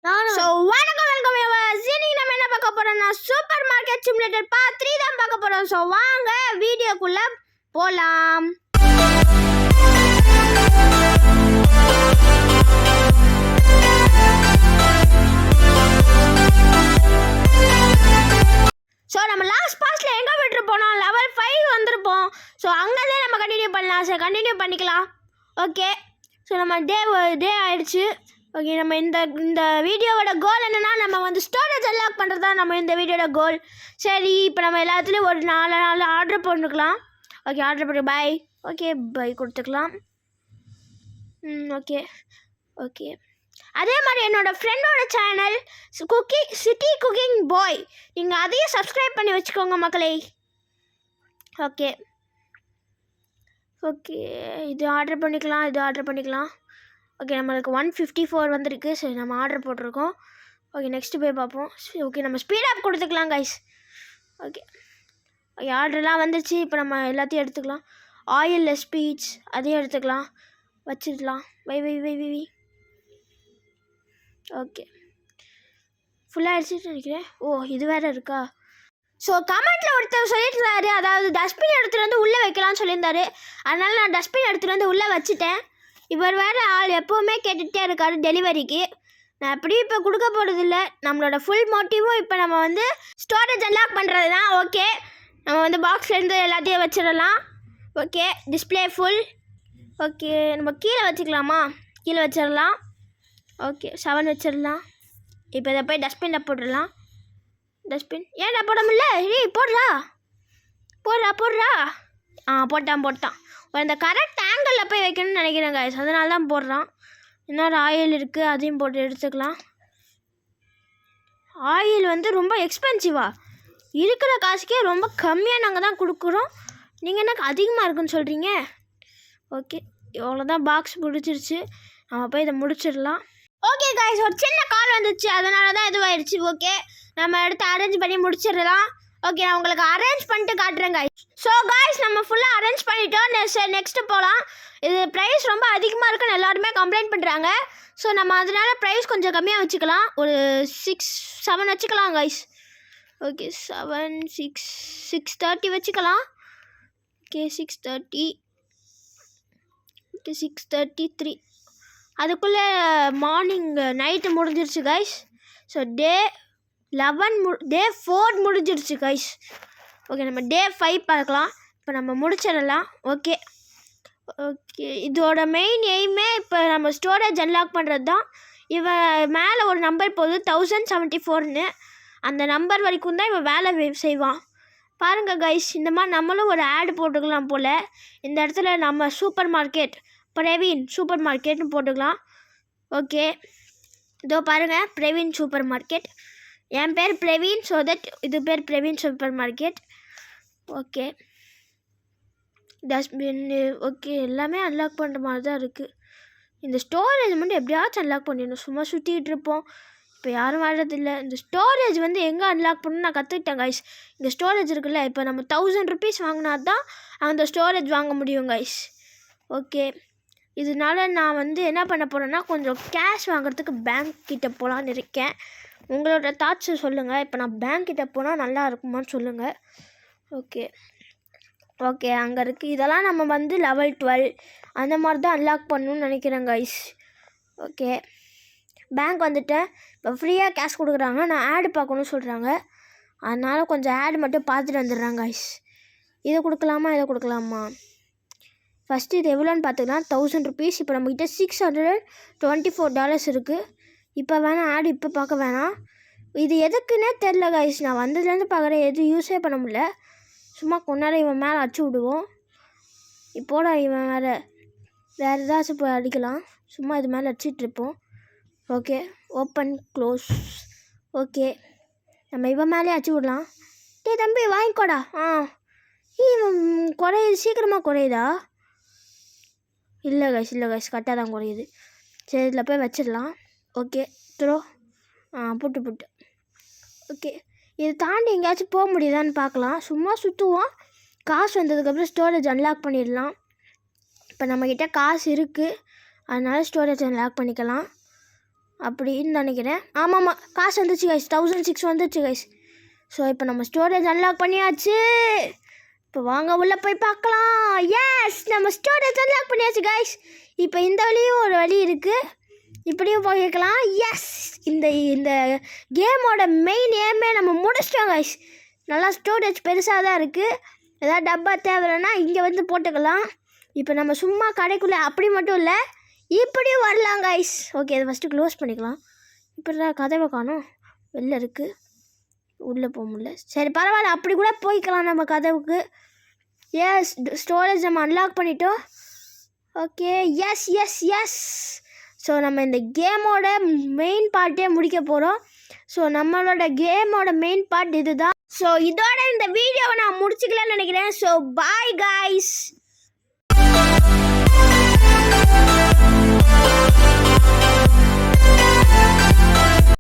வணக்கம் வியூவர்ஸ். இன்னைக்கு நம்ம என்ன பார்க்க போறோம்னா சூப்பர் மார்க்கெட் சிமுலேட்டர் பார்ட் 3 தான் பார்க்க போறோம். ஸோ வாங்க வீடியோக்குள்ள போலாம். ஸோ நம்ம லாஸ்ட் பாஸ்ட்ல எங்க விட்டுருப்போம்? லெவல் 5 வந்திருப்போம். ஸோ அங்கேருந்தே நம்ம கண்டினியூ பண்ணலாம். ஸோ கண்டினியூ பண்ணிக்கலாம். ஓகே, ஸோ நம்ம டே ஆயிடுச்சு. ஓகே, நம்ம இந்த வீடியோவோட கோல் என்னென்னா, நம்ம வந்து ஸ்டோரேஜ் அன்லாக் பண்ணுறது தான் நம்ம இந்த வீடியோட கோல். சரி, இப்போ நம்ம எல்லாத்துலேயும் ஒரு 4 ஆர்டர் போட்டுக்கலாம். ஓகே, ஆர்டர் பண்ணி பை. ஓகே, பை கொடுத்துக்கலாம். ஓகே ஓகே அதே மாதிரி என்னோடய ஃப்ரெண்டோட சேனல் சிட்டி குக்கிங் பாய், நீங்கள் அதையும் சப்ஸ்கிரைப் பண்ணி வச்சுக்கோங்க மக்களே. ஓகே ஓகே இது ஆர்டர் பண்ணிக்கலாம். ஓகே, நம்மளுக்கு 154 வந்திருக்கு. சரி, நம்ம ஆர்டர் போட்டிருக்கோம். ஓகே, நெக்ஸ்ட்டு போய் பார்ப்போம். ஓகே, நம்ம ஸ்பீட் அப் கொடுத்துக்கலாம் கைஸ். ஓகே ஓகே ஆர்டர்லாம் வந்துச்சு. இப்போ நம்ம எல்லாத்தையும் எடுத்துக்கலாம். ஆயில் ஸ்பீச் அதையும் எடுத்துக்கலாம், வச்சிடலாம். வை. ஓகே, ஃபுல்லாகிடுச்சின்னு நினைக்கிறேன். ஓ, இது வேறு இருக்கா? ஸோ கமெண்ட்டில் ஒருத்தர் சொல்லியிருந்தாரு, அதாவது டஸ்ட்பின் எடுத்துகிட்டு வந்து உள்ளே வைக்கலாம்னு சொல்லியிருந்தாரு. அதனால் நான் டஸ்ட்பின் எடுத்துகிட்டு வந்து உள்ளே வச்சுட்டேன். இவர் வேறு ஆள் எப்போவுமே கேட்டுகிட்டே இருக்கார் டெலிவரிக்கு. நான் எப்படி இப்போ கொடுக்க போகிறதில்ல. நம்மளோட ஃபுல் மோட்டிவும் இப்போ நம்ம வந்து ஸ்டோரேஜ் அன்லாக் பண்ணுறது தான். ஓகே, நம்ம வந்து பாக்ஸ்லேருந்து எல்லாத்தையும் வச்சிடலாம். Okay, display full. ஓகே, நம்ம கீழே வச்சுக்கலாமா? கீழே வச்சிடலாம். ஓகே, 7 வச்சிடலாம். இப்போ இதை போய் டஸ்ட்பினில் போட்டுடலாம். டஸ்ட்பின் ஏன்டா போட முடியல? போடுறா. போட்டான். இந்த கரெக்ட் ஆங்கிளில் போய் வைக்கணும்னு நினைக்கிறேன் கைஸ், அதனால தான் போடுறான். இன்னொரு ஆயில் இருக்குது, அதையும் போட்டு எடுத்துக்கலாம். ஆயில் வந்து ரொம்ப எக்ஸ்பென்சிவா இருக்கிற காசுக்கே ரொம்ப கம்மியாக நாங்கள் தான் கொடுக்குறோம். நீங்கள் என்ன அதிகமாக இருக்குன்னு சொல்கிறீங்க? ஓகே, இவ்வளோதான். பாக்ஸ் முடிச்சிருச்சு. நம்ம போய் இதை முடிச்சிடலாம். ஓகே கைஸ், ஒரு சின்ன கால் வந்துச்சு, அதனால தான் இதுவாகிடுச்சு. ஓகே, நம்ம எடுத்து அரேஞ்ச் பண்ணி முடிச்சிடலாம். ஓகே, நான் உங்களுக்கு அரேஞ்ச் பண்ணிட்டு காட்டுறேன் கைஸ். ஸோ கைஸ், நம்ம ஃபுல்லாக அரேஞ்ச் பண்ணிட்டோம். நெக்ஸ்ட்டு போகலாம். இது ப்ரைஸ் ரொம்ப அதிகமாக இருக்குன்னு எல்லாருமே கம்ப்ளைண்ட் பண்ணுறாங்க. ஸோ நம்ம அதனால ப்ரைஸ் கொஞ்சம் கம்மியாக வச்சுக்கலாம். ஒரு 7 வச்சுக்கலாம் கைஸ். ஓகே, 7 630 வச்சுக்கலாம். ஓகே, 633 அதுக்குள்ளே நைட்டு முடிஞ்சிருச்சு கைஸ். ஸோ டே 4 முடிஞ்சிருச்சு கைஸ். ஓகே, நம்ம டே 5 பார்க்கலாம். இப்போ நம்ம முடிச்சிடலாம். ஓகே இதோட மெயின் எய்மே இப்போ நம்ம ஸ்டோரேஜ் அன்லாக் பண்ணுறது தான். இவன் மேலே ஒரு நம்பர் போகுது 1074ன்னு. அந்த நம்பர் வரைக்கும் தான் இவன் வேலை செய்வான். பாருங்கள் கைஸ், இந்த மாதிரி நம்மளும் ஒரு ஆடு போட்டுக்கலாம் போல். இந்த இடத்துல நம்ம சூப்பர் மார்க்கெட் பிரவீன் சூப்பர் மார்க்கெட்னு போட்டுக்கலாம். ஓகே, இதோ பாருங்கள், பிரவீன் சூப்பர் மார்க்கெட். என் பேர் பிரவீன், ஸோ தட் இது பேர் Praveen super market. Okay, dustbin. Okay, எல்லாமே அன்லாக் பண்ணுற மாதிரி தான் இருக்குது. இந்த ஸ்டோரேஜ் மட்டும் எப்படியாச்சும் அன்லாக் பண்ணிடணும். சும்மா சுற்றிக்கிட்டு இருப்போம். இப்போ யாரும் வர்றதில்ல. இந்த ஸ்டோரேஜ் வந்து எங்கே அன்லாக் பண்ணணும்னு நான் கற்றுக்கிட்டேன் கைஸ். இந்த ஸ்டோரேஜ் இருக்குல்ல, இப்போ நம்ம 1000 rupees வாங்கினா தான் அந்த ஸ்டோரேஜ் வாங்க முடியும் கைஸ். ஓகே, இதனால நான் வந்து என்ன பண்ண போகிறேன்னா, கொஞ்சம் கேஷ் வாங்குறதுக்கு பேங்க் கிட்டே போகலான்னு இருக்கேன். உங்களோட தாட்ஸை சொல்லுங்கள். இப்போ நான் பேங்க் கிட்டே போனால் நல்லா இருக்குமான்னு சொல்லுங்கள். ஓகே அங்கே இருக்குது. இதெல்லாம் நம்ம வந்து லெவல் 12 அந்த மாதிரி தான் அன்லாக் பண்ணணும்னு நினைக்கிறேன் கைஸ். ஓகே, பேங்க் வந்துட்டேன். இப்போ ஃப்ரீயாக கேஷ் கொடுக்குறாங்க. நான் ஆடு பார்க்கணும்னு சொல்கிறாங்க. அதனால் கொஞ்சம் ஆடு மட்டும் பார்த்துட்டு வந்துடுறாங்க கைஸ். இதை கொடுக்கலாமா? ஃபஸ்ட்டு இது எவ்வளோன்னு பார்த்துக்கலாம். 1000 rupees. இப்போ நம்மக்கிட்ட $624 இருக்குது. இப்போ வேணாம், ஆடு இப்போ பார்க்க வேணாம். இது எதுக்குன்னே தெரில கைஸ். நான் வந்ததுலேருந்து பார்க்குறேன், எதுவும் யூஸே பண்ண முடியல. சும்மா கொண்டாட இவன் மேலே அடிச்சு விடுவோம். இப்போட இவன் வேறு ஏதாச்சும் போய் அடிக்கலாம். சும்மா இது மேலே அடிச்சிட்ருப்போம். Okay, open close. ஓகே, நம்ம இவன் மேலே அடிச்சு விடலாம். தம்பி வாங்கிக்கோடா. இவன் சீக்கிரமாக குறையுதா? இல்லை கைஸ் கரெக்டாக தான் குறையுது. சரி, இதில் போய் வச்சிடலாம். Okay, throw. புட்டு. ஓகே, இதை தாண்டி எங்கேயாச்சும் போக முடியுதான்னு பார்க்கலாம். சும்மா சுற்றுவோம். காசு வந்ததுக்கப்புறம் ஸ்டோரேஜ் அன்லாக் பண்ணிடலாம். இப்போ நம்மக்கிட்ட காசு இருக்குது, அதனால் ஸ்டோரேஜ் அன்லாக் பண்ணிக்கலாம். அப்படின்னு நினைக்கிறேன். ஆமாம்மா, காசு வந்துச்சு கைஸ், 1006 வந்துச்சு கைஸ். ஸோ இப்போ நம்ம ஸ்டோரேஜ் அன்லாக் பண்ணியாச்சு. இப்போ வாங்க உள்ளே போய் பார்க்கலாம். எஸ், நம்ம ஸ்டோரேஜ் அன்லாக் பண்ணியாச்சு கைஸ். இப்போ இந்த வழியும் ஒரு வழி இருக்குது, இப்படியும் போய்க்கலாம். எஸ், இந்த இந்த கேமோட மெயின் ஏமே நம்ம முடிச்சிட்டோம் கைஸ். நல்லா ஸ்டோரேஜ் பெருசாக தான் இருக்குது. ஏதாவது டப்பா தேவைன்னா இங்கே வந்து போட்டுக்கலாம். இப்போ நம்ம சும்மா கடைக்குள்ளே அப்படி மட்டும் இல்லை, இப்படியும் வரலாம் கைஸ். ஓகே, இதை ஃபஸ்ட்டு க்ளோஸ் பண்ணிக்கலாம். இப்படி கதவை காணும், வெளில இருக்குது, உள்ளே போக முடியல. சரி பரவாயில்ல, அப்படி கூட போய்க்கலாம் நம்ம கதவுக்கு. எஸ், ஸ்டோரேஜ் நம்ம அன்லாக் பண்ணிட்டோம். Okay, yes yes yes. So நம்ம இந்த கேமோட மெயின் பார்ட்டே முடிக்க போகிறோம். ஸோ நம்மளோட கேமோட மெயின் பார்ட் இது தான். ஸோ இதோட இந்த வீடியோவை நான் முடிச்சுக்கலாம்னு நினைக்கிறேன். So bye guys.